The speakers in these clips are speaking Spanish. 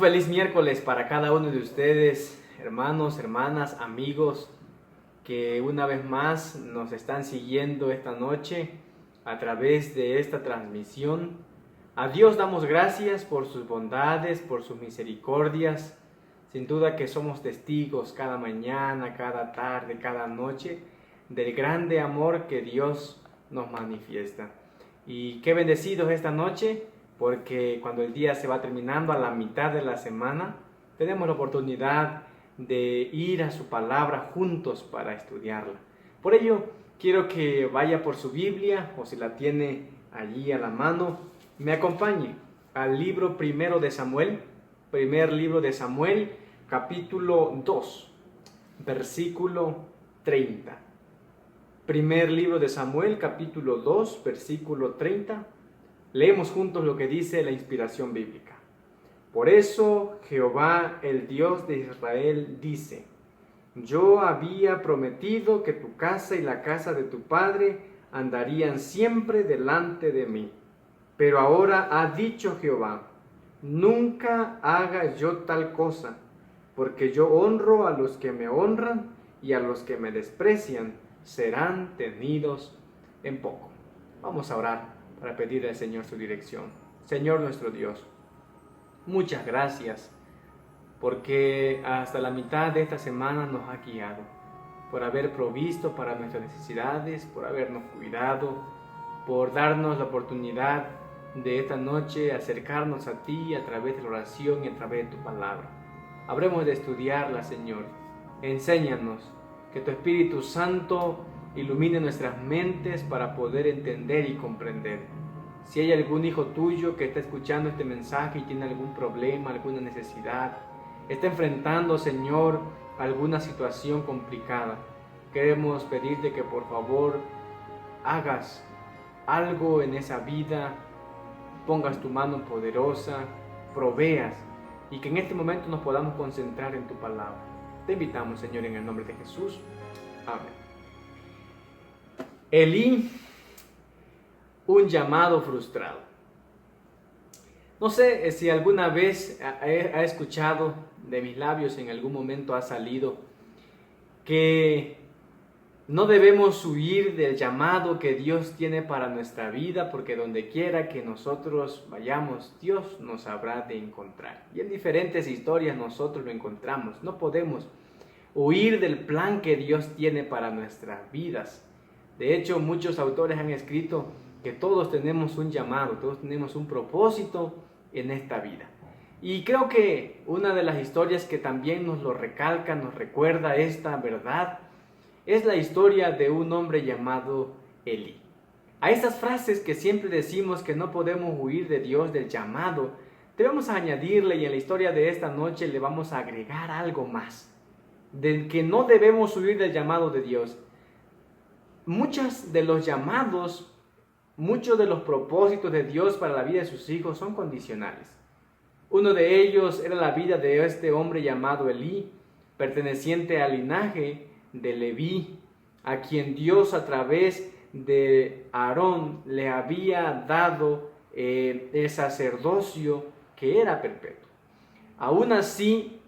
Feliz miércoles para cada uno de ustedes, hermanos, hermanas, amigos, que una vez más nos están siguiendo esta noche a través de esta transmisión. A Dios damos gracias por sus bondades, por sus misericordias. Sin duda que somos testigos cada mañana, cada tarde, cada noche del grande amor que Dios nos manifiesta. Y qué bendecidos esta noche, porque cuando el día se va terminando a la mitad de la semana, tenemos la oportunidad de ir a su palabra juntos para estudiarla. Por ello, quiero que vaya por su Biblia, o si la tiene allí a la mano, me acompañe al libro primero de Samuel, Primer libro de Samuel, capítulo 2, versículo 30. Primer libro de Samuel, capítulo 2, versículo 30. Leemos juntos lo que dice la inspiración bíblica. Por eso Jehová, el Dios de Israel, dice: Yo había prometido que tu casa y la casa de tu padre andarían siempre delante de mí. Pero ahora ha dicho Jehová: Nunca haga yo tal cosa, porque yo honro a los que me honran, y a los que me desprecian serán tenidos en poco. Vamos a orar para pedirle al Señor su dirección. Señor nuestro Dios, muchas gracias, porque hasta la mitad de esta semana nos ha guiado, por haber provisto para nuestras necesidades, por habernos cuidado, por darnos la oportunidad de esta noche acercarnos a ti a través de la oración y a través de tu palabra. Habremos de estudiarla, Señor. Enséñanos, que tu Espíritu Santo ilumine nuestras mentes para poder entender y comprender. Si hay algún hijo tuyo que está escuchando este mensaje y tiene algún problema, alguna necesidad, está enfrentando, Señor, alguna situación complicada, queremos pedirte que por favor hagas algo en esa vida, pongas tu mano poderosa, proveas, y que en este momento nos podamos concentrar en tu palabra. Te invitamos, Señor, en el nombre de Jesús. Amén. Elí, un llamado frustrado. No sé si alguna vez ha escuchado de mis labios, en algún momento ha salido, que no debemos huir del llamado que Dios tiene para nuestra vida, porque donde quiera que nosotros vayamos, Dios nos habrá de encontrar. Y en diferentes historias nosotros lo encontramos. No podemos huir del plan que Dios tiene para nuestras vidas. De hecho, muchos autores han escrito que todos tenemos un llamado, todos tenemos un propósito en esta vida. Y creo que una de las historias que también nos lo recalca, nos recuerda esta verdad, es la historia de un hombre llamado Elí. A estas frases que siempre decimos que no podemos huir de Dios, del llamado, debemos añadirle, y en la historia de esta noche le vamos a agregar algo más, de que no debemos huir del llamado de Dios. Muchos de los llamados, muchos de los propósitos de Dios para la vida de sus hijos son condicionales. Uno de ellos era la vida de este hombre llamado Elí, perteneciente al linaje de Leví, a quien Dios a través de Aarón le había dado el sacerdocio que era perpetuo. Aún así,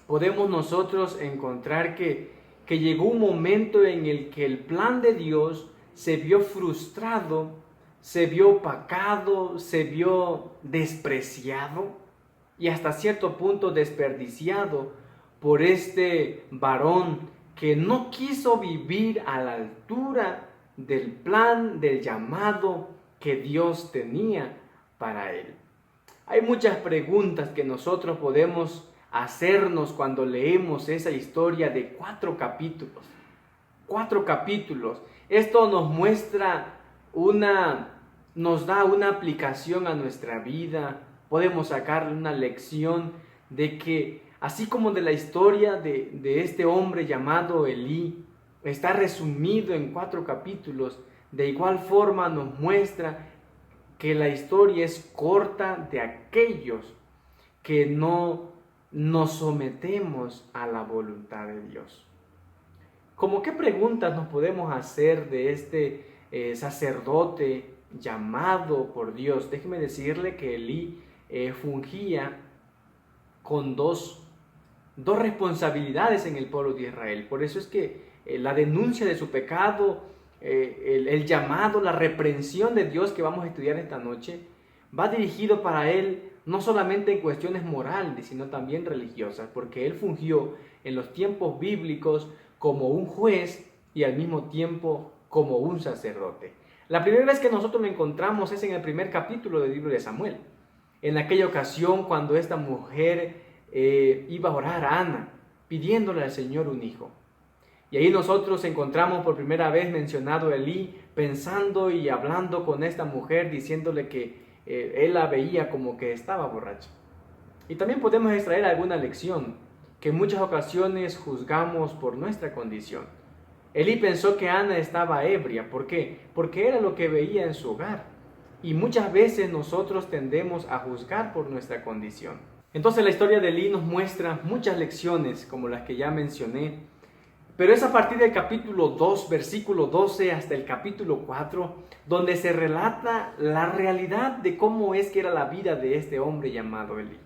podemos nosotros encontrar que llegó un momento en el que el plan de Dios se vio frustrado, se vio opacado, se vio despreciado y hasta cierto punto desperdiciado por este varón que no quiso vivir a la altura del plan, del llamado que Dios tenía para él. Hay muchas preguntas que nosotros podemos hacernos cuando leemos esa historia de 4 capítulos. 4 capítulos. Esto nos muestra nos da una aplicación a nuestra vida. Podemos sacarle una lección de que, así como de la historia de este hombre llamado Elí, está resumido en 4 capítulos, de igual forma nos muestra que la historia es corta de aquellos que no nos sometemos a la voluntad de Dios. ¿Cómo qué preguntas nos podemos hacer de este sacerdote llamado por Dios? Déjeme decirle que Elí fungía con dos responsabilidades en el pueblo de Israel. Por eso es que la denuncia de su pecado, el llamado, la reprensión de Dios que vamos a estudiar esta noche, va dirigido para él no solamente en cuestiones morales, sino también religiosas, porque él fungió en los tiempos bíblicos como un juez y al mismo tiempo como un sacerdote. La primera vez que nosotros lo encontramos es en el primer capítulo del libro de Samuel, en aquella ocasión cuando esta mujer iba a orar a Ana, pidiéndole al Señor un hijo. Y ahí nosotros encontramos por primera vez mencionado a Elí pensando y hablando con esta mujer, diciéndole que él la veía como que estaba borracha. Y también podemos extraer alguna lección, que en muchas ocasiones juzgamos por nuestra condición. Elí pensó que Ana estaba ebria. ¿Por qué? Porque era lo que veía en su hogar. Y muchas veces nosotros tendemos a juzgar por nuestra condición. Entonces la historia de Elí nos muestra muchas lecciones, como las que ya mencioné. Pero es a partir del capítulo 2, versículo 12, hasta el capítulo 4, donde se relata la realidad de cómo es que era la vida de este hombre llamado Elí.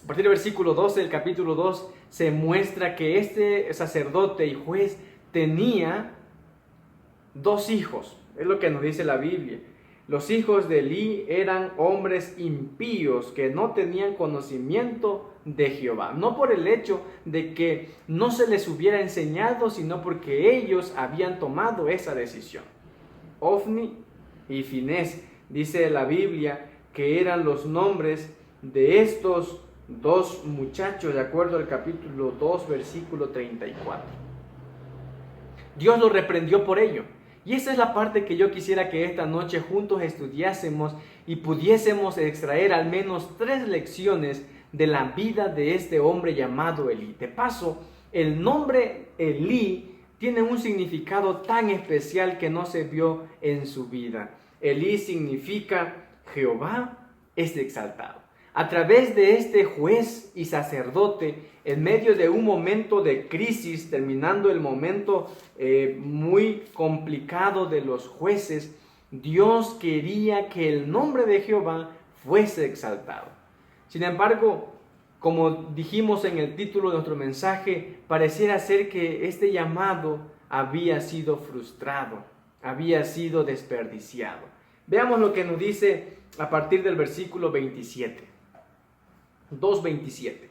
A partir del versículo 12 del capítulo 2 se muestra que este sacerdote y juez tenía 2 hijos. Es lo que nos dice la Biblia. Los hijos de Elí eran hombres impíos que no tenían conocimiento de Jehová. No por el hecho de que no se les hubiera enseñado, sino porque ellos habían tomado esa decisión. Ofni y Finés, dice la Biblia, que eran los nombres de estos 2 muchachos, de acuerdo al capítulo 2, versículo 34. Dios los reprendió por ello. Y esa es la parte que yo quisiera que esta noche juntos estudiásemos y pudiésemos extraer al menos 3 lecciones de la vida de este hombre llamado Elí. De paso, el nombre Elí tiene un significado tan especial que no se vio en su vida. Elí significa Jehová es exaltado. A través de este juez y sacerdote, en medio de un momento de crisis, terminando el momento muy complicado de los jueces, Dios quería que el nombre de Jehová fuese exaltado. Sin embargo, como dijimos en el título de nuestro mensaje, pareciera ser que este llamado había sido frustrado, había sido desperdiciado. Veamos lo que nos dice a partir del versículo 27. 2:27.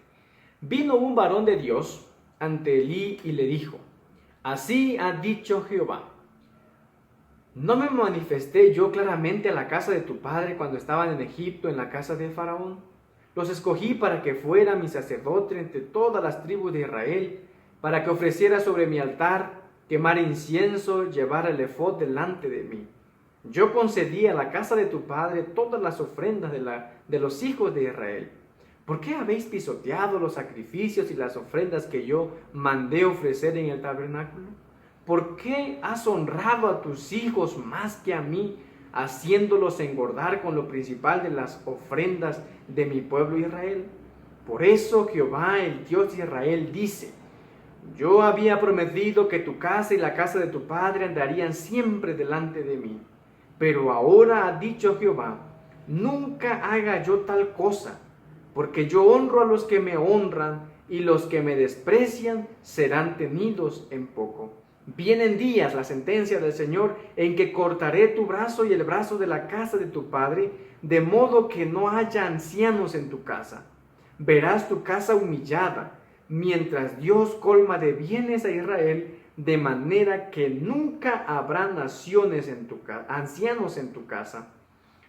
Vino un varón de Dios ante Elí y le dijo: así ha dicho Jehová, ¿no me manifesté yo claramente a la casa de tu padre cuando estaban en Egipto, en la casa de Faraón? Los escogí para que fuera mi sacerdote entre todas las tribus de Israel, para que ofreciera sobre mi altar, quemar incienso, llevar el efod delante de mí. Yo concedí a la casa de tu padre todas las ofrendas de los hijos de Israel. ¿Por qué habéis pisoteado los sacrificios y las ofrendas que yo mandé ofrecer en el tabernáculo? ¿Por qué has honrado a tus hijos más que a mí, haciéndolos engordar con lo principal de las ofrendas de mi pueblo Israel? Por eso Jehová, el Dios de Israel, dice: yo había prometido que tu casa y la casa de tu padre andarían siempre delante de mí. Pero ahora ha dicho Jehová: nunca haga yo tal cosa, porque yo honro a los que me honran, y los que me desprecian serán tenidos en poco. Vienen días, la sentencia del Señor, en que cortaré tu brazo y el brazo de la casa de tu padre, de modo que no haya ancianos en tu casa. Verás tu casa humillada, mientras Dios colma de bienes a Israel, de manera que nunca habrá ancianos en tu casa.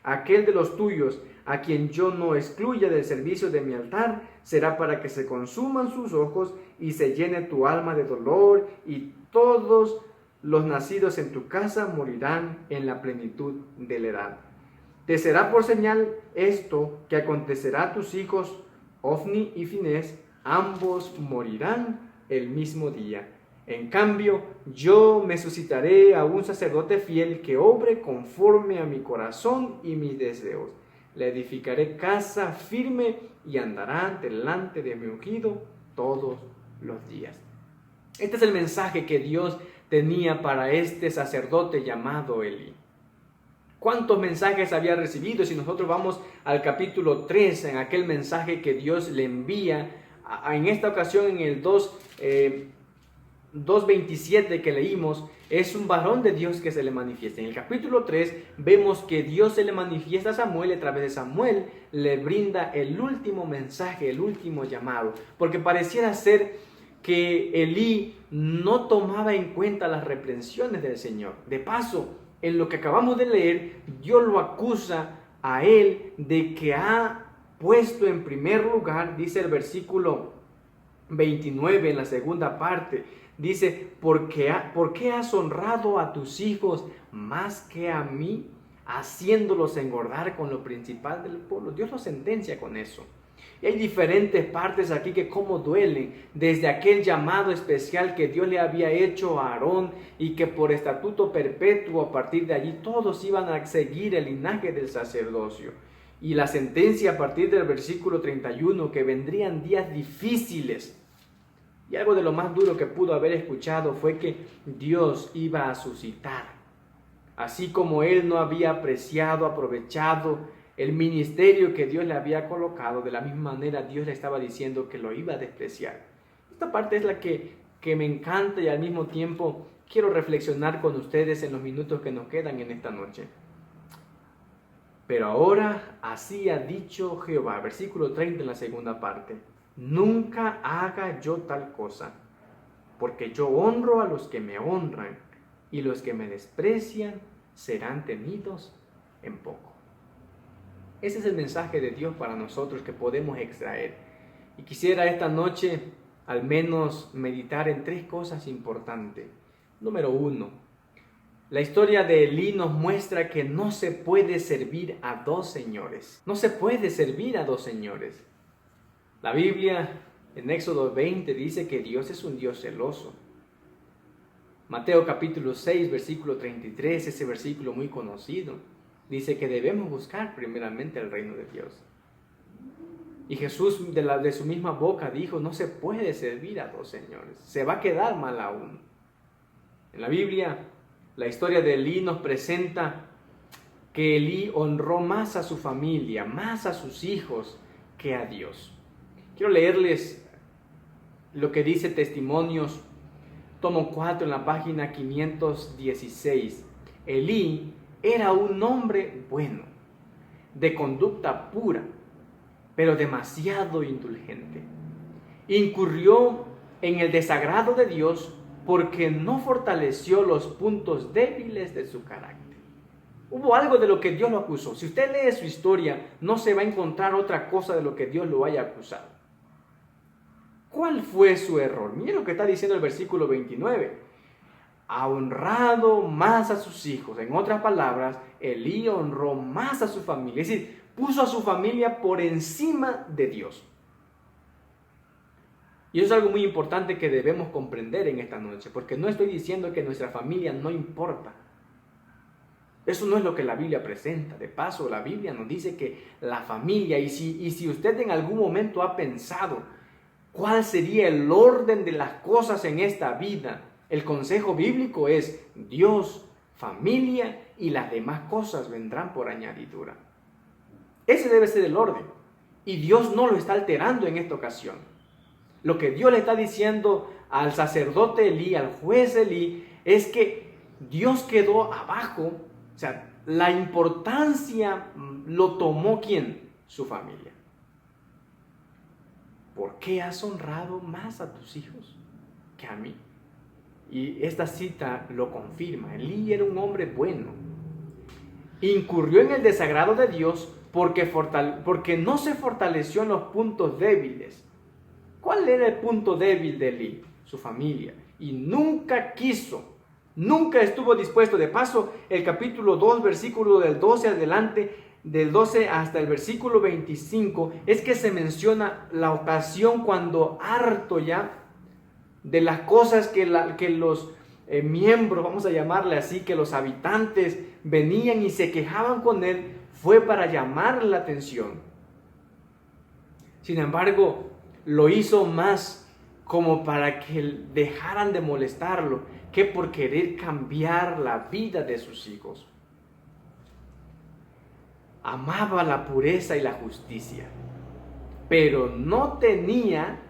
Aquel de los tuyos, a quien yo no excluya del servicio de mi altar, será para que se consuman sus ojos y se llene tu alma de dolor, y todos los nacidos en tu casa morirán en la plenitud de la edad. Te será por señal esto que acontecerá a tus hijos, Ofni y Finés, ambos morirán el mismo día. En cambio, yo me suscitaré a un sacerdote fiel que obre conforme a mi corazón y mis deseos. Le edificaré casa firme y andará delante de mi ungido todos los días. Este es el mensaje que Dios tenía para este sacerdote llamado Elí. ¿Cuántos mensajes había recibido? Si nosotros vamos al capítulo 3, en aquel mensaje que Dios le envía, en esta ocasión en el 2:27 que leímos, es un varón de Dios que se le manifiesta. En el capítulo 3 vemos que Dios se le manifiesta a Samuel y a través de Samuel le brinda el último mensaje, el último llamado, porque pareciera ser que Elí no tomaba en cuenta las reprensiones del Señor. De paso, en lo que acabamos de leer, Dios lo acusa a él de que ha puesto en primer lugar, dice el versículo 29 en la segunda parte, dice: ¿por qué has honrado a tus hijos más que a mí, haciéndolos engordar con lo principal del pueblo? Dios lo sentencia con eso. Y hay diferentes partes aquí que como duelen, desde aquel llamado especial que Dios le había hecho a Aarón y que por estatuto perpetuo a partir de allí todos iban a seguir el linaje del sacerdocio. Y la sentencia a partir del versículo 31, que vendrían días difíciles. Y algo de lo más duro que pudo haber escuchado fue que Dios iba a suscitar. Así como él no había aprovechado el ministerio que Dios le había colocado, de la misma manera Dios le estaba diciendo que lo iba a despreciar. Esta parte es la que me encanta y al mismo tiempo quiero reflexionar con ustedes en los minutos que nos quedan en esta noche. Pero ahora así ha dicho Jehová, versículo 30 en la segunda parte: nunca haga yo tal cosa, porque yo honro a los que me honran, y los que me desprecian serán tenidos en poco. Ese es el mensaje de Dios para nosotros que podemos extraer. Y quisiera esta noche al menos meditar en 3 cosas importantes. Número 1, la historia de Elí nos muestra que no se puede servir a 2 señores. No se puede servir a 2 señores. La Biblia en Éxodo 20 dice que Dios es un Dios celoso. Mateo capítulo 6, versículo 33, ese versículo muy conocido, dice que debemos buscar primeramente el reino de Dios. Y Jesús de su misma boca dijo, no se puede servir a 2 señores, se va a quedar mal a uno. En la Biblia, la historia de Elí nos presenta que Elí honró más a su familia, más a sus hijos que a Dios. Quiero leerles lo que dice Testimonios, tomo 4 en la página 516. Elí era un hombre bueno, de conducta pura, pero demasiado indulgente. Incurrió en el desagrado de Dios porque no fortaleció los puntos débiles de su carácter. Hubo algo de lo que Dios lo acusó. Si usted lee su historia, no se va a encontrar otra cosa de lo que Dios lo haya acusado. ¿Cuál fue su error? Mire lo que está diciendo el versículo 29. Ha honrado más a sus hijos. En otras palabras, Elí honró más a su familia. Es decir, puso a su familia por encima de Dios. Y eso es algo muy importante que debemos comprender en esta noche, porque no estoy diciendo que nuestra familia no importa. Eso no es lo que la Biblia presenta. De paso, la Biblia nos dice que la familia, y si usted en algún momento ha pensado cuál sería el orden de las cosas en esta vida, el consejo bíblico es Dios, familia y las demás cosas vendrán por añadidura. Ese debe ser el orden. Y Dios no lo está alterando en esta ocasión. Lo que Dios le está diciendo al sacerdote Elí, al juez Elí, es que Dios quedó abajo. O sea, la importancia lo tomó ¿quién? Su familia. ¿Por qué has honrado más a tus hijos que a mí? Y esta cita lo confirma. Elí era un hombre bueno. Incurrió en el desagrado de Dios porque no se fortaleció en los puntos débiles. ¿Cuál era el punto débil de Elí? Su familia. Y nunca estuvo dispuesto. De paso, el capítulo 2, versículo del 12 adelante, del 12 hasta el versículo 25, es que se menciona la ocasión cuando harto ya de las cosas que los miembros, vamos a llamarle así, que los habitantes venían y se quejaban con él, fue para llamar la atención. Sin embargo, lo hizo más como para que dejaran de molestarlo que por querer cambiar la vida de sus hijos. Amaba la pureza y la justicia, pero no tenía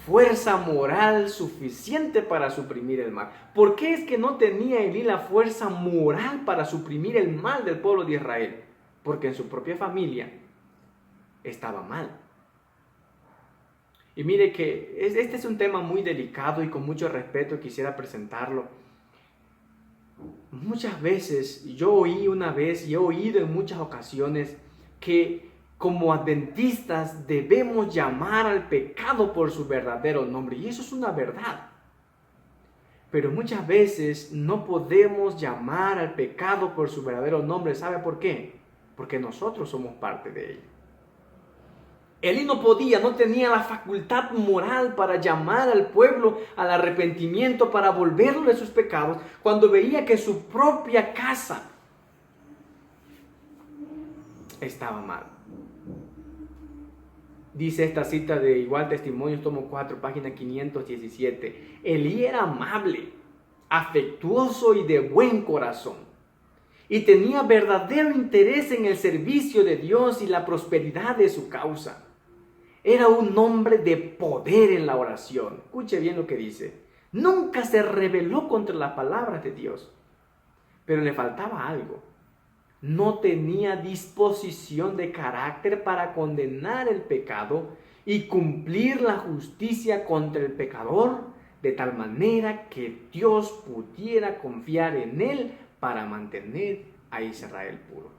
fuerza moral suficiente para suprimir el mal. ¿Por qué es que no tenía Elí la fuerza moral para suprimir el mal del pueblo de Israel? Porque en su propia familia estaba mal. Y mire que este es un tema muy delicado y con mucho respeto quisiera presentarlo. Muchas veces, yo oí una vez y he oído en muchas ocasiones que como adventistas debemos llamar al pecado por su verdadero nombre. Y eso es una verdad. Pero muchas veces no podemos llamar al pecado por su verdadero nombre. ¿Sabe por qué? Porque nosotros somos parte de ello. Elí no tenía la facultad moral para llamar al pueblo al arrepentimiento, para volverlo de sus pecados, cuando veía que su propia casa estaba mal. Dice esta cita de Igual Testimonios, tomo 4, página 517. Elí era amable, afectuoso y de buen corazón, y tenía verdadero interés en el servicio de Dios y la prosperidad de su causa. Era un hombre de poder en la oración. Escuche bien lo que dice. Nunca se rebeló contra las palabras de Dios, pero le faltaba algo. No tenía disposición de carácter para condenar el pecado y cumplir la justicia contra el pecador, de tal manera que Dios pudiera confiar en él para mantener a Israel puro.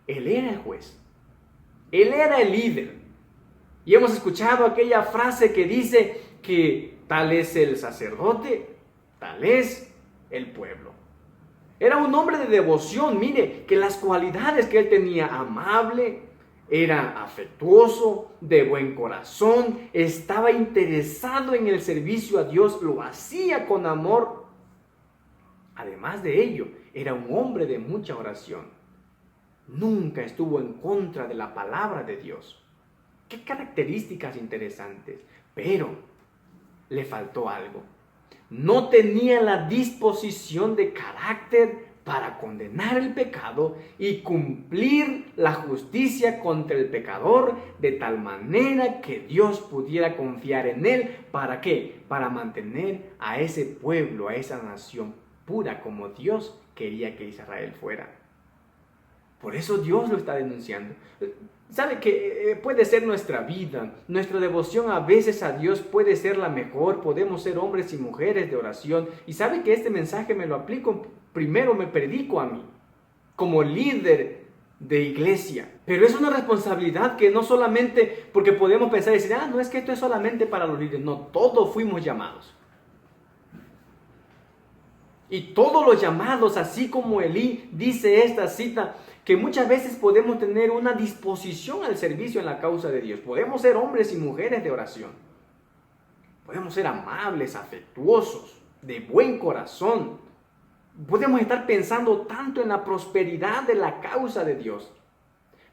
Él era el juez. Él era el líder. Y hemos escuchado aquella frase que dice que tal es el sacerdote, tal es el pueblo. Era un hombre de devoción. Mire que las cualidades que él tenía: amable, era afectuoso, de buen corazón, estaba interesado en el servicio a Dios, lo hacía con amor. Además de ello, era un hombre de mucha oración. Nunca estuvo en contra de la palabra de Dios. Qué características interesantes. Pero le faltó algo. No tenía la disposición de carácter para condenar el pecado y cumplir la justicia contra el pecador, de tal manera que Dios pudiera confiar en él. ¿Para qué? Para mantener a ese pueblo, a esa nación pura, como Dios quería que Israel fuera. Por eso Dios lo está denunciando. ¿Sabe que puede ser nuestra vida, nuestra devoción a veces a Dios puede ser la mejor? Podemos ser hombres y mujeres de oración. Y sabe que este mensaje me lo aplico, primero me predico a mí, como líder de iglesia. Pero es una responsabilidad que no solamente, porque podemos pensar y decir, no, es que esto es solamente para los líderes. No, todos fuimos llamados. Y todos los llamados, así como Elí dice esta cita, que muchas veces podemos tener una disposición al servicio en la causa de Dios. Podemos ser hombres y mujeres de oración. Podemos ser amables, afectuosos, de buen corazón. Podemos estar pensando tanto en la prosperidad de la causa de Dios.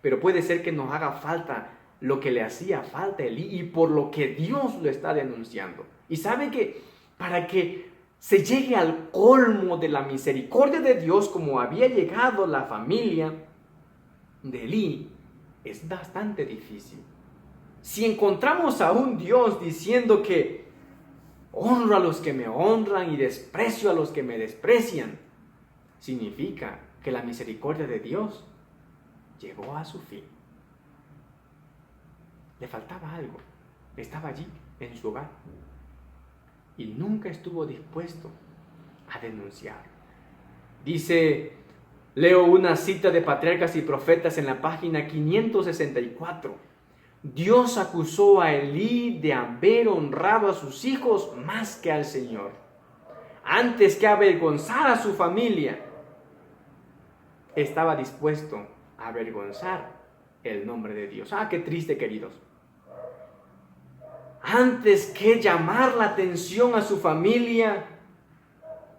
Pero puede ser que nos haga falta lo que le hacía falta a Elí y por lo que Dios lo está denunciando. Y sabe que para que se llegue al colmo de la misericordia de Dios, como había llegado la familia de Elí, es bastante difícil. Si encontramos a un Dios diciendo que honro a los que me honran y desprecio a los que me desprecian, significa que la misericordia de Dios llegó a su fin. Le faltaba algo. Estaba allí en su hogar y nunca estuvo dispuesto a denunciar. Leo una cita de Patriarcas y Profetas en la página 564. Dios acusó a Elí de haber honrado a sus hijos más que al Señor. Antes que avergonzar a su familia, estaba dispuesto a avergonzar el nombre de Dios. Qué triste, queridos. Antes que llamar la atención a su familia,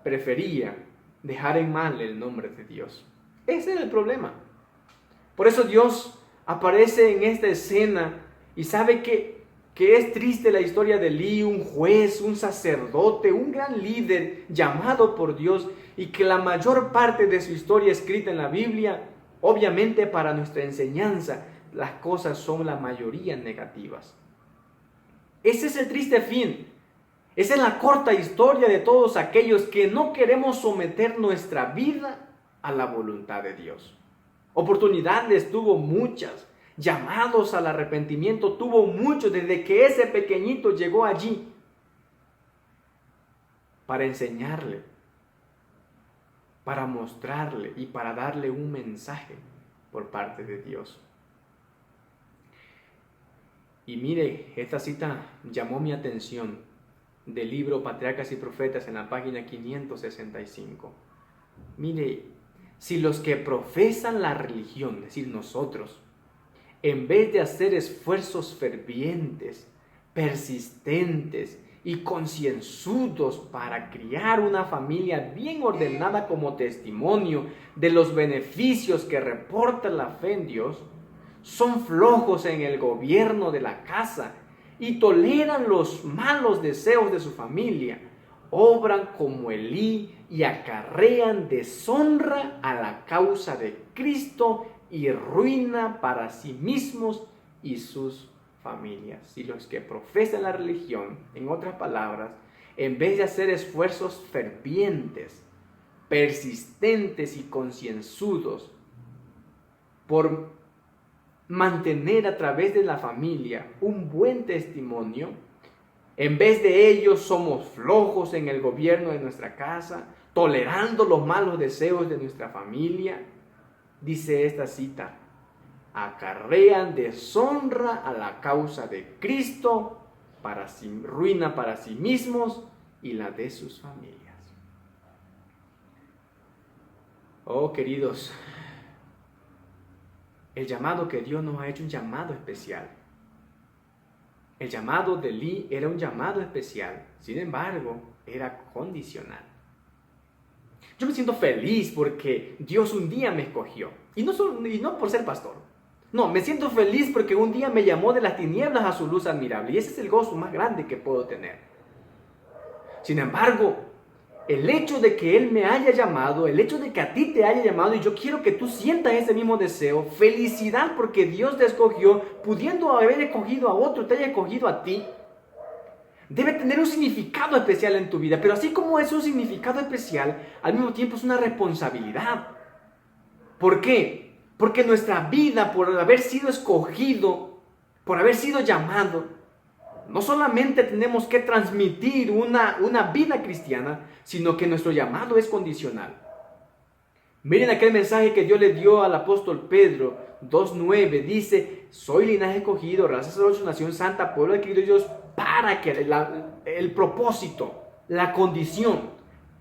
prefería dejar en mal el nombre de Dios. Ese es el problema. Por eso Dios aparece en esta escena y sabe que es triste la historia de Elí, un juez, un sacerdote, un gran líder llamado por Dios, y que la mayor parte de su historia escrita en la Biblia, obviamente para nuestra enseñanza, las cosas son la mayoría negativas. Ese es el triste fin. Esa es la corta historia de todos aquellos que no queremos someter nuestra vida a la voluntad de Dios. Oportunidades tuvo muchas, llamados al arrepentimiento tuvo muchos desde que ese pequeñito llegó allí para enseñarle, para mostrarle y para darle un mensaje por parte de Dios. Y mire, esta cita llamó mi atención del libro Patriarcas y Profetas en la página 565. Mire, si los que profesan la religión, es decir, nosotros, en vez de hacer esfuerzos fervientes, persistentes y concienzudos para criar una familia bien ordenada como testimonio de los beneficios que reporta la fe en Dios, son flojos en el gobierno de la casa y toleran los malos deseos de su familia, obran como Elí y acarrean deshonra a la causa de Cristo y ruina para sí mismos y sus familias. Y los que profesan la religión, en otras palabras, en vez de hacer esfuerzos fervientes, persistentes y concienzudos por mantener a través de la familia un buen testimonio, en vez de ello somos flojos en el gobierno de nuestra casa, tolerando los malos deseos de nuestra familia. Dice esta cita: acarrean deshonra a la causa de Cristo, ruina para sí mismos y la de sus familias. Oh, queridos, el llamado que Dios nos ha hecho, un llamado especial. El llamado de Elí era un llamado especial, sin embargo, era condicional. Yo me siento feliz porque Dios un día me escogió, y no por ser pastor. No, me siento feliz porque un día me llamó de las tinieblas a su luz admirable, y ese es el gozo más grande que puedo tener. Sin embargo, el hecho de que Él me haya llamado, el hecho de que a ti te haya llamado, y yo quiero que tú sientas ese mismo deseo, felicidad porque Dios te escogió, pudiendo haber escogido a otro, te haya escogido a ti, debe tener un significado especial en tu vida. Pero así como es un significado especial, al mismo tiempo es una responsabilidad. ¿Por qué? Porque nuestra vida, por haber sido escogido, por haber sido llamado, no solamente tenemos que transmitir una vida cristiana, sino que nuestro llamado es condicional. Miren aquel mensaje que Dios le dio al apóstol Pedro, 2:9, dice: soy linaje escogido, raza sacerdocio, nación santa, pueblo adquirido de Dios, para que el propósito, la condición,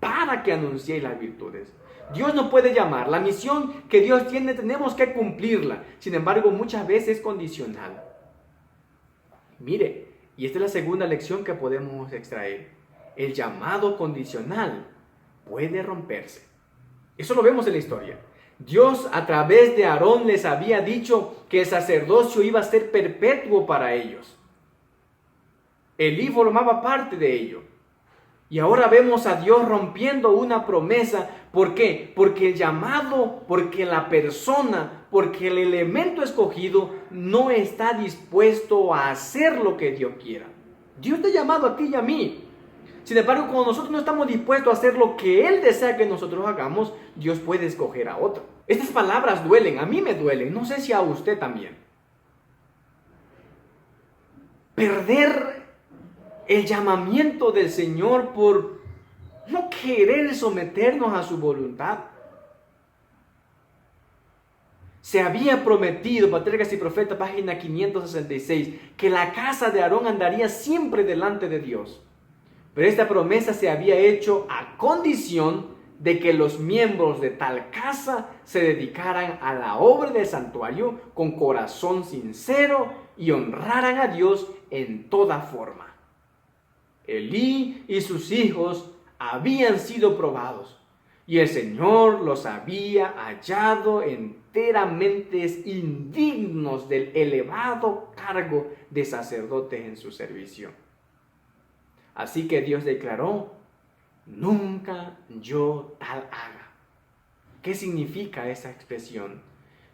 para que anunciéis las virtudes. Dios nos puede llamar, la misión que Dios tiene tenemos que cumplirla, sin embargo muchas veces es condicional. Mire, y esta es la segunda lección que podemos extraer: el llamado condicional puede romperse. Eso lo vemos en la historia. Dios a través de Aarón les había dicho que el sacerdocio iba a ser perpetuo para ellos. Elí formaba parte de ello. Y ahora vemos a Dios rompiendo una promesa. ¿Por qué? Porque el llamado, porque la persona, porque el elemento escogido no está dispuesto a hacer lo que Dios quiera. Dios te ha llamado a ti y a mí. Sin embargo, cuando nosotros no estamos dispuestos a hacer lo que Él desea que nosotros hagamos, Dios puede escoger a otro. Estas palabras duelen, a mí me duelen, no sé si a usted también. Perder el llamamiento del Señor por no querer someternos a su voluntad. Se había prometido, Patriarcas y Profetas, página 566, que la casa de Aarón andaría siempre delante de Dios. Pero esta promesa se había hecho a condición de que los miembros de tal casa se dedicaran a la obra del santuario con corazón sincero y honraran a Dios en toda forma. Elí y sus hijos habían sido probados, y el Señor los había hallado enteramente indignos del elevado cargo de sacerdotes en su servicio. Así que Dios declaró: nunca yo tal haga. ¿Qué significa esa expresión?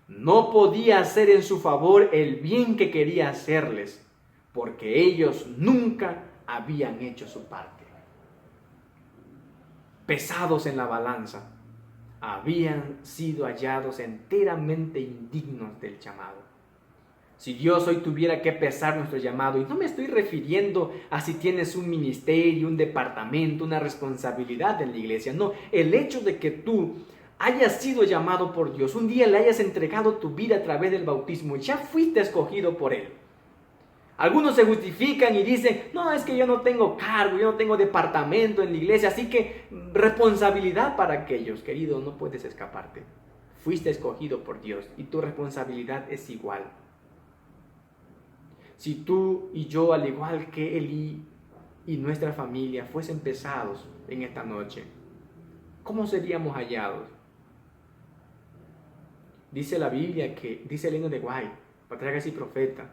No podía hacer en su favor el bien que quería hacerles, porque ellos nunca habían hecho su parte. Pesados en la balanza, habían sido hallados enteramente indignos del llamado. Si Dios hoy tuviera que pesar nuestro llamado, y no me estoy refiriendo a si tienes un ministerio, un departamento, una responsabilidad en la iglesia, no, el hecho de que tú hayas sido llamado por Dios, un día le hayas entregado tu vida a través del bautismo, ya fuiste escogido por Él. Algunos se justifican y dicen: no, es que yo no tengo cargo, yo no tengo departamento en la iglesia, así que responsabilidad para aquellos. Querido, no puedes escaparte. Fuiste escogido por Dios y tu responsabilidad es igual. si tú y yo, al igual que Elí y nuestra familia, fuesen pesados en esta noche, ¿cómo seríamos hallados? Dice la Biblia, dice el himno de White, patriarca y profeta,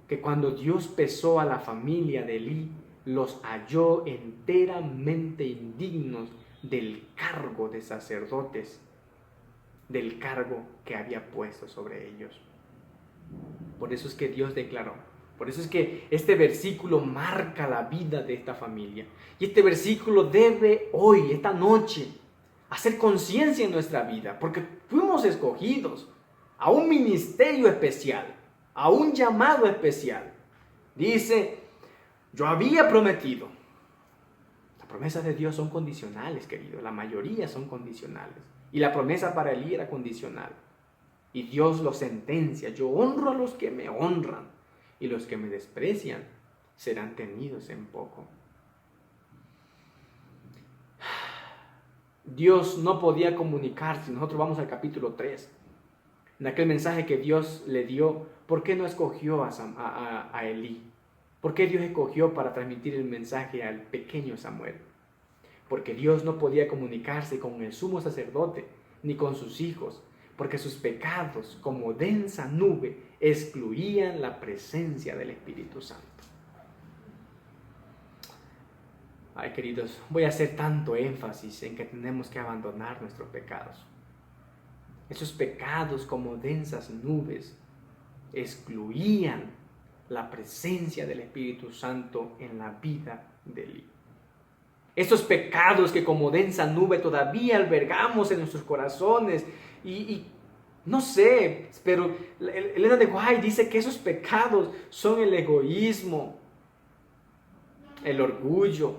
que cuando Dios pesó a la familia de Elí, los halló enteramente indignos del cargo de sacerdotes, del cargo que había puesto sobre ellos. Por eso es que Dios declaró, por eso es que este versículo marca la vida de esta familia. Y este versículo debe hoy, esta noche, hacer conciencia en nuestra vida, porque fuimos escogidos a un ministerio especial, a un llamado especial. Dice, yo había prometido. Las promesas de Dios son condicionales, querido. La mayoría son condicionales. Y la promesa para Elí era condicional. Y Dios lo sentencia. Yo honro a los que me honran, y los que me desprecian serán tenidos en poco. Dios no podía comunicarse. Nosotros vamos al capítulo 3. En aquel mensaje que Dios le dio, ¿por qué no escogió a Elí? ¿Por qué Dios escogió para transmitir el mensaje al pequeño Samuel? Porque Dios no podía comunicarse con el sumo sacerdote ni con sus hijos, porque sus pecados, como densa nube, excluían la presencia del Espíritu Santo. Ay, queridos, voy a hacer tanto énfasis en que tenemos que abandonar nuestros pecados. Esos pecados, como densas nubes, excluían la presencia del Espíritu Santo en la vida de Elí. Esos pecados que como densa nube todavía albergamos en nuestros corazones y no sé, pero Elena de White dice que esos pecados son el egoísmo, el orgullo,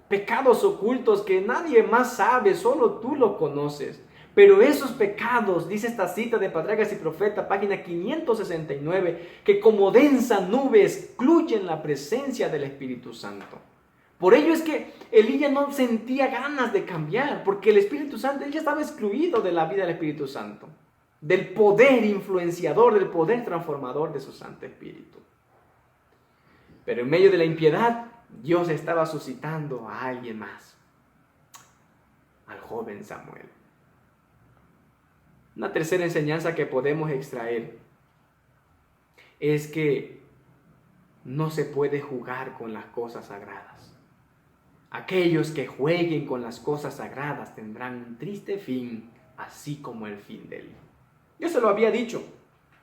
pecados ocultos que nadie más sabe, solo tú lo conoces. Pero esos pecados, dice esta cita de Patriarcas y Profeta, página 569, que como densa nube excluyen la presencia del Espíritu Santo. Por ello es que Elí ya no sentía ganas de cambiar, porque el Espíritu Santo, él ya estaba excluido de la vida del Espíritu Santo, del poder influenciador, del poder transformador de su Santo Espíritu. Pero en medio de la impiedad, Dios estaba suscitando a alguien más, al joven Samuel. Una tercera enseñanza que podemos extraer es que no se puede jugar con las cosas sagradas. Aquellos que jueguen con las cosas sagradas tendrán un triste fin, así como el fin de él. Yo se lo había dicho,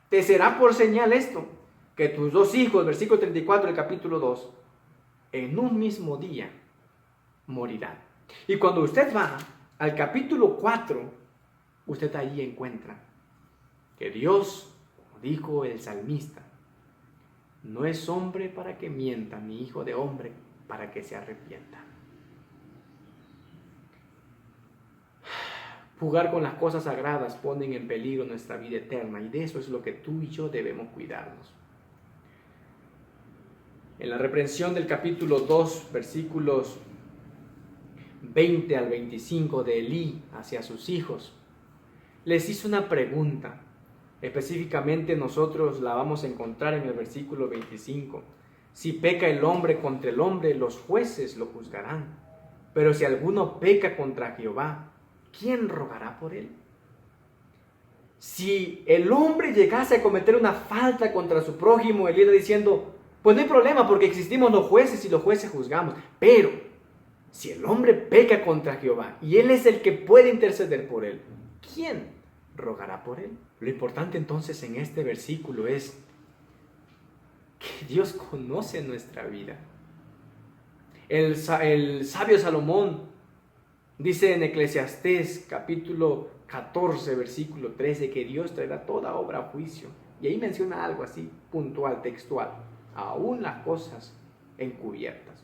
te será por señal esto, que tus dos hijos, versículo 34 del capítulo 2, en un mismo día morirán. Y cuando usted va al capítulo 4, usted allí encuentra que Dios, como dijo el salmista, no es hombre para que mienta, ni hijo de hombre para que se arrepienta. Jugar con las cosas sagradas ponen en peligro nuestra vida eterna, y de eso es lo que tú y yo debemos cuidarnos. En la reprensión del capítulo 2, versículos 20 al 25 de Elí hacia sus hijos, les hizo una pregunta. Específicamente nosotros la vamos a encontrar en el versículo 25. Si peca el hombre contra el hombre, los jueces lo juzgarán. Pero si alguno peca contra Jehová, ¿quién rogará por él? Si el hombre llegase a cometer una falta contra su prójimo, él irá diciendo, pues no hay problema porque existimos los jueces y los jueces juzgamos. Pero si el hombre peca contra Jehová y él es el que puede interceder por él, ¿quién rogará por él? Lo importante entonces en este versículo es que Dios conoce nuestra vida. El sabio Salomón dice en Eclesiastés capítulo 14 versículo 13 que Dios traerá toda obra a juicio. Y ahí menciona algo así puntual, textual, aún las cosas encubiertas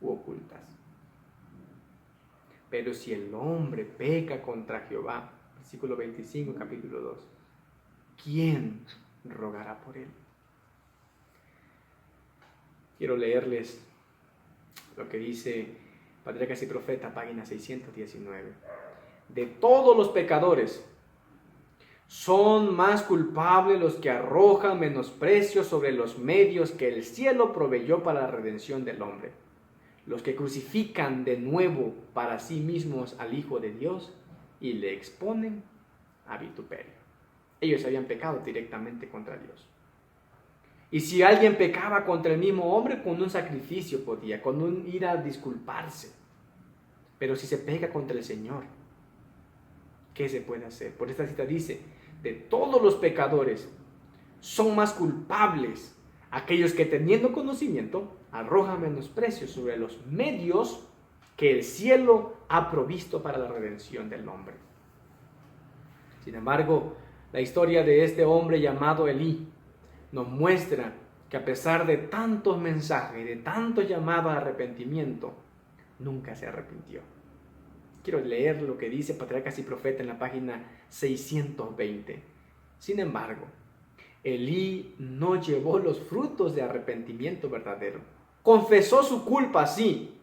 u ocultas. Pero si el hombre peca contra Jehová, versículo 25, capítulo 2, ¿quién rogará por él? Quiero leerles lo que dice Patriarcas y Profeta, página 619. De todos los pecadores, Son más culpables los que arrojan menosprecio sobre los medios que el cielo proveyó para la redención del hombre. Los que crucifican de nuevo para sí mismos al Hijo de Dios y le exponen a vituperio. Ellos habían pecado directamente contra Dios. Y si alguien pecaba contra el mismo hombre, con un sacrificio podía, con un ir a disculparse. Pero si se peca contra el Señor, ¿qué se puede hacer? Por esta cita dice, de todos los pecadores, son más culpables aquellos que teniendo conocimiento, arrojan menosprecio sobre los medios que el cielo ha provisto para la redención del hombre. Sin embargo, la historia de este hombre llamado Elí nos muestra que a pesar de tantos mensajes, de tantos llamados a arrepentimiento, nunca se arrepintió. Quiero leer lo que dice Patriarcas y Profetas en la página 620. Sin embargo, Elí no llevó los frutos de arrepentimiento verdadero. Confesó su culpa, sí,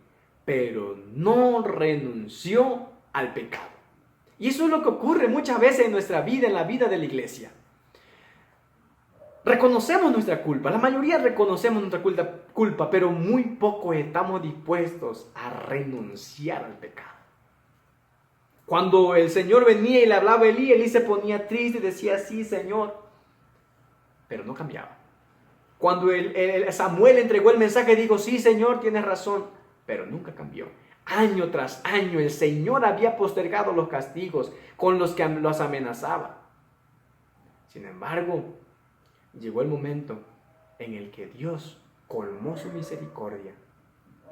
pero no renunció al pecado. Y eso es lo que ocurre muchas veces en nuestra vida, en la vida de la iglesia. Reconocemos nuestra culpa, la mayoría reconocemos nuestra culpa, pero muy pocos estamos dispuestos a renunciar al pecado. Cuando el Señor venía y le hablaba a Elí, Elí se ponía triste y decía, sí, Señor, pero no cambiaba. Cuando Samuel entregó el mensaje, dijo, sí, Señor, tienes razón, pero nunca cambió. Año tras año el Señor había postergado los castigos con los que los amenazaba. Sin embargo, llegó el momento en el que Dios colmó su misericordia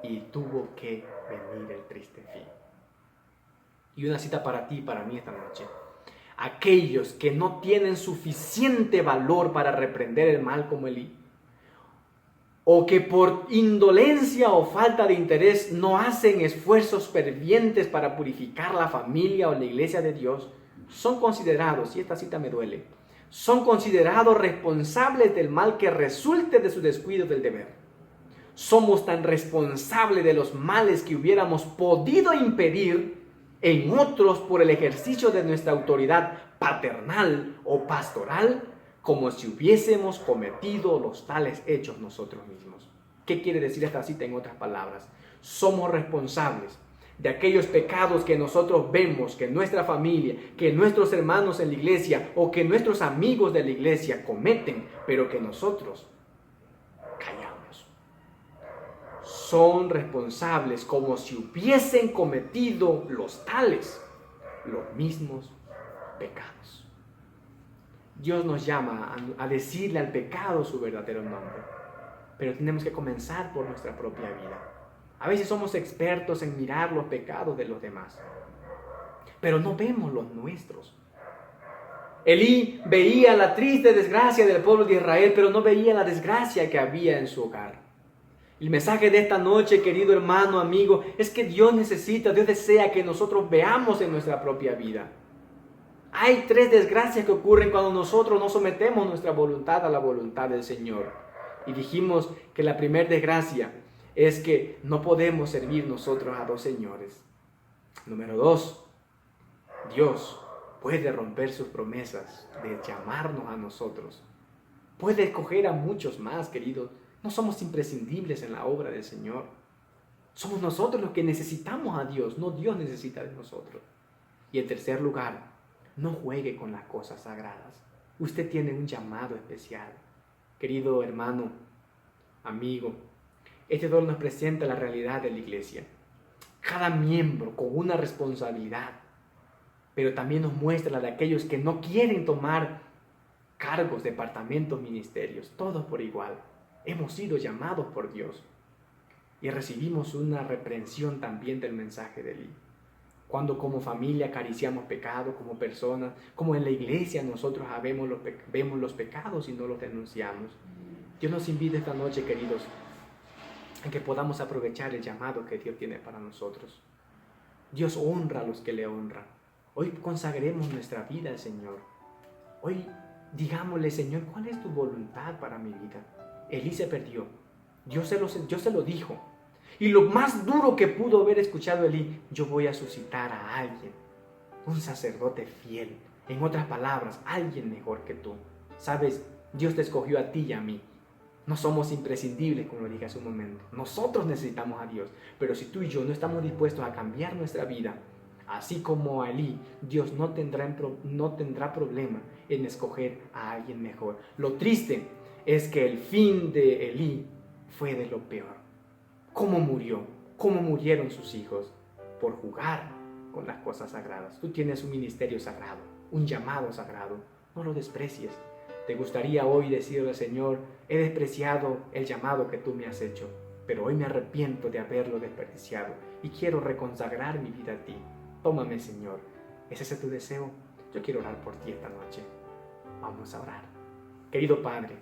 y tuvo que venir el triste fin. Y una cita para ti y para mí esta noche. Aquellos que no tienen suficiente valor para reprender el mal como Elí, o que por indolencia o falta de interés no hacen esfuerzos fervientes para purificar la familia o la iglesia de Dios, son considerados, y esta cita me duele, son considerados responsables del mal que resulte de su descuido del deber. Somos tan responsables de los males que hubiéramos podido impedir en otros por el ejercicio de nuestra autoridad paternal o pastoral, como si hubiésemos cometido los tales hechos nosotros mismos. ¿Qué quiere decir esta cita en otras palabras? Somos responsables de aquellos pecados que nosotros vemos, que nuestra familia, que nuestros hermanos en la iglesia o que nuestros amigos de la iglesia cometen, pero que nosotros callamos. Son responsables como si hubiesen cometido los mismos pecados. Dios nos llama a decirle al pecado su verdadero nombre, pero tenemos que comenzar por nuestra propia vida. A veces somos expertos en mirar los pecados de los demás, pero no vemos los nuestros. Elí veía la triste desgracia del pueblo de Israel, pero no veía la desgracia que había en su hogar. El mensaje de esta noche, querido hermano, amigo, es que Dios desea que nosotros veamos en nuestra propia vida. Hay 3 desgracias que ocurren cuando nosotros no sometemos nuestra voluntad a la voluntad del Señor. Y dijimos que la primera desgracia es que no podemos servir nosotros a 2 señores. Número 2, Dios puede romper sus promesas de llamarnos a nosotros. Puede escoger a muchos más, queridos. No somos imprescindibles en la obra del Señor. Somos nosotros los que necesitamos a Dios, no Dios necesita de nosotros. Y en tercer lugar, no juegue con las cosas sagradas. Usted tiene un llamado especial. Querido hermano, amigo, este dolor nos presenta la realidad de la iglesia. Cada miembro con una responsabilidad, pero también nos muestra la de aquellos que no quieren tomar cargos, departamentos, ministerios, todos por igual. Hemos sido llamados por Dios y recibimos una reprensión también del mensaje de Elí. Cuando como familia acariciamos pecado, como personas, como en la iglesia nosotros vemos los pecados y no los denunciamos. Dios nos invita esta noche, queridos, a que podamos aprovechar el llamado que Dios tiene para nosotros. Dios honra a los que le honran. Hoy consagremos nuestra vida al Señor. Hoy digámosle, Señor, ¿cuál es tu voluntad para mi vida? Elí se perdió. Dios se lo dijo. Y lo más duro que pudo haber escuchado Elí, yo voy a suscitar a alguien, un sacerdote fiel, En otras palabras, alguien mejor que tú. Sabes, Dios te escogió a ti y a mí. No somos imprescindibles, como lo dije hace un momento. Nosotros necesitamos a Dios. Pero si tú y yo no estamos dispuestos a cambiar nuestra vida, así como a Elí, Dios no tendrá problema en escoger a alguien mejor. Lo triste es que el fin de Elí fue de lo peor. ¿Cómo murió? ¿Cómo murieron sus hijos? Por jugar con las cosas sagradas. Tú tienes un ministerio sagrado, un llamado sagrado. No lo desprecies. ¿Te gustaría hoy decirle al Señor, he despreciado el llamado que tú me has hecho, pero hoy me arrepiento de haberlo desperdiciado y quiero reconsagrar mi vida a ti? Tómame, Señor. ¿Es ese tu deseo? Yo quiero orar por ti esta noche. Vamos a orar. Querido Padre,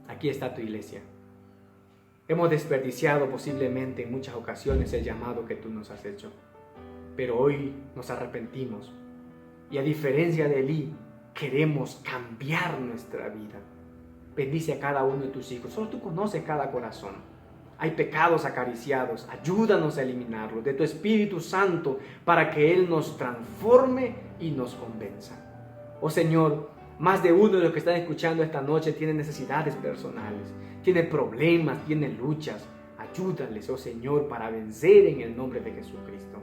aquí está tu iglesia. Hemos desperdiciado posiblemente en muchas ocasiones el llamado que tú nos has hecho, pero hoy nos arrepentimos y a diferencia de Elí, queremos cambiar nuestra vida. Bendice a cada uno de tus hijos. Solo tú conoces cada corazón. Hay pecados acariciados. Ayúdanos a eliminarlos de tu Espíritu Santo para que Él nos transforme y nos convenza. Oh Señor, más de uno de los que están escuchando esta noche tiene necesidades personales, tiene problemas, tiene luchas. Ayúdales, oh Señor, para vencer en el nombre de Jesucristo.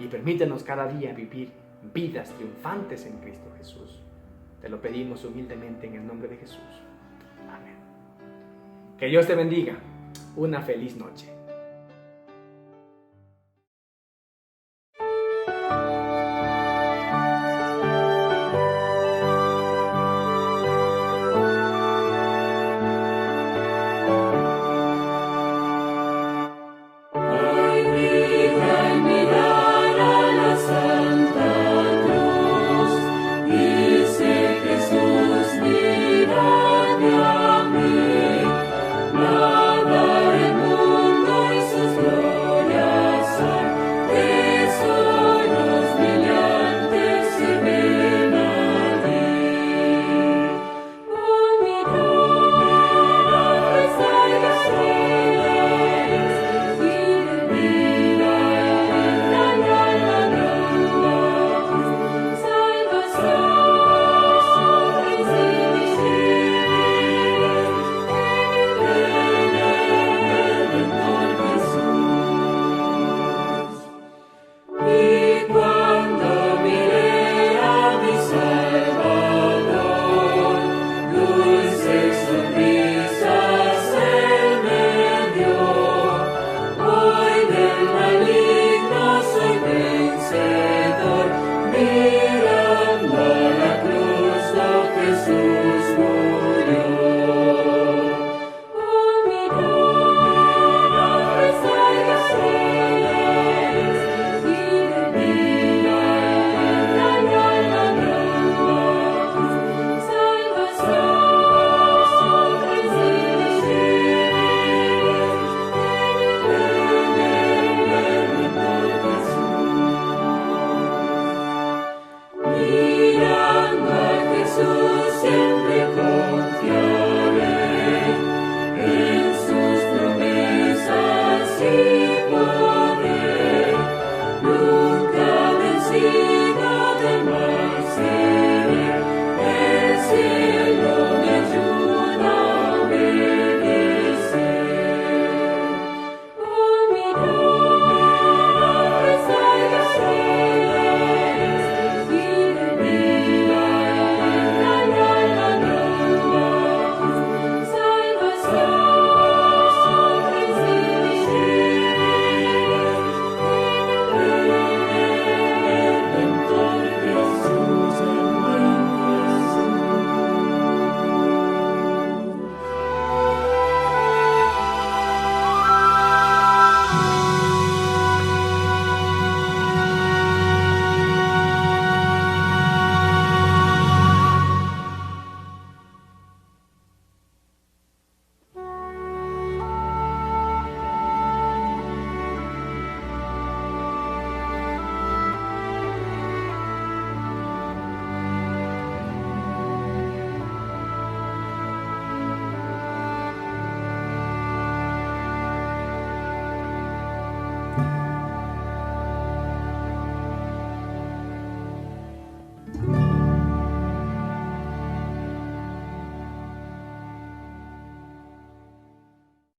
Y permítanos cada día vivir vidas triunfantes en Cristo Jesús. Te lo pedimos humildemente en el nombre de Jesús. Amén. Que Dios te bendiga. Una feliz noche.